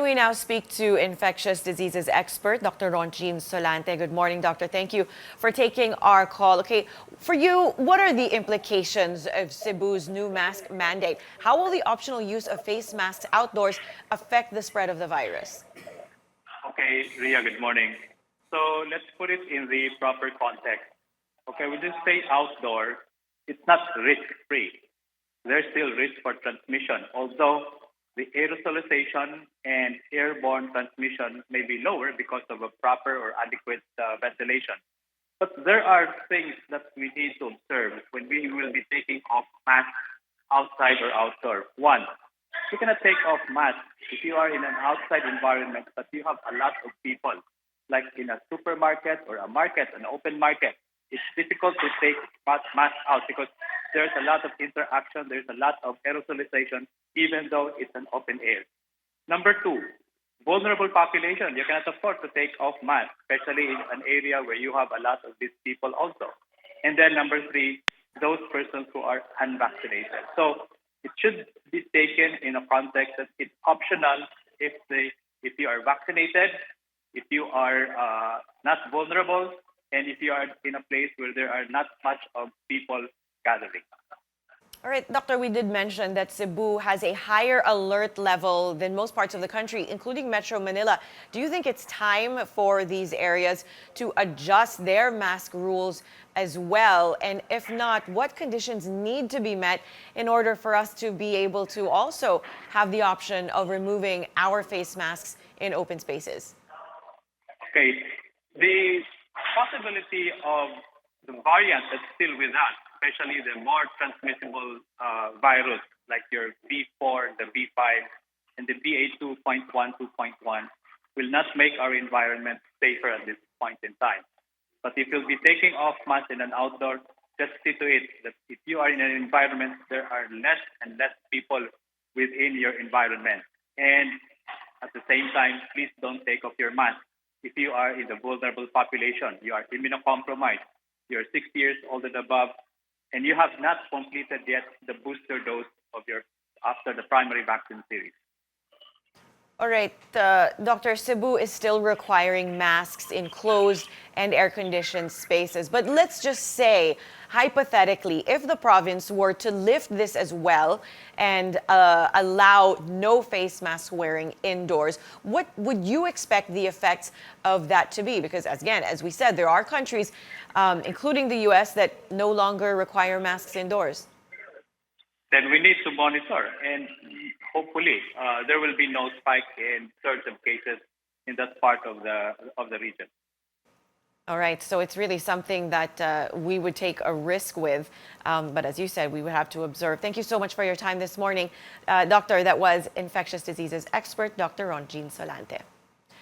time we now speak to infectious diseases expert, Dr. Rontgene Solante. Good morning, doctor. Thank you for taking our call. Okay, for you, what are the implications of Cebu's new mask mandate? How will the optional use of face masks outdoors affect the spread of the virus? Okay, Ria, good morning. So let's put it in the proper context. Okay, we just say outdoor, it's not risk-free. There's still risk for transmission, although the aerosolization and airborne transmission may be lower because of a proper or adequate ventilation. But there are things that we need to observe when we will be taking off masks outside or outdoor. One, you cannot take off masks if you are in an outside environment but you have a lot of people, like in a supermarket or a market, an open market. It's difficult to take masks out because there's a lot of interaction, there's a lot of aerosolization, even though it's an open air. Number two, vulnerable population. You cannot afford to take off masks, especially in an area where you have a lot of these people also. And then number three, those persons who are unvaccinated. So it should be taken in a context that it's optional if you are vaccinated, if you are not vulnerable, and if you are in a place where there are not much of people gathering. All right, doctor, we did mention that Cebu has a higher alert level than most parts of the country, including Metro Manila. Do you think it's time for these areas to adjust their mask rules as well? And if not, what conditions need to be met in order for us to be able to also have the option of removing our face masks in open spaces? Okay, the possibility of the variant that's still with us, especially the more transmissible virus like your B4, the B5, and the BA2.1, 2.1 will not make our environment safer at this point in time. But if you'll be taking off masks in an outdoor, just see to it that if you are in an environment, there are less and less people within your environment. And at the same time, please don't take off your mask. If you are in the vulnerable population, you are immunocompromised, you're 60 years old and above, and you have not completed yet the booster dose of after the primary vaccine series. All right, Dr. Cebu is still requiring masks in closed and air-conditioned spaces. But let's just say, hypothetically, if the province were to lift this as well and allow no face mask wearing indoors, what would you expect the effects of that to be? Because, again, as we said, there are countries, including the U.S., that no longer require masks indoors. Then we need to monitor, and hopefully there will be no spike in surge of cases in that part of the region. All right, so it's really something that we would take a risk with, but as you said, we would have to observe. Thank you so much for your time this morning, Doctor. That was infectious diseases expert, Dr. Rontgene Solante.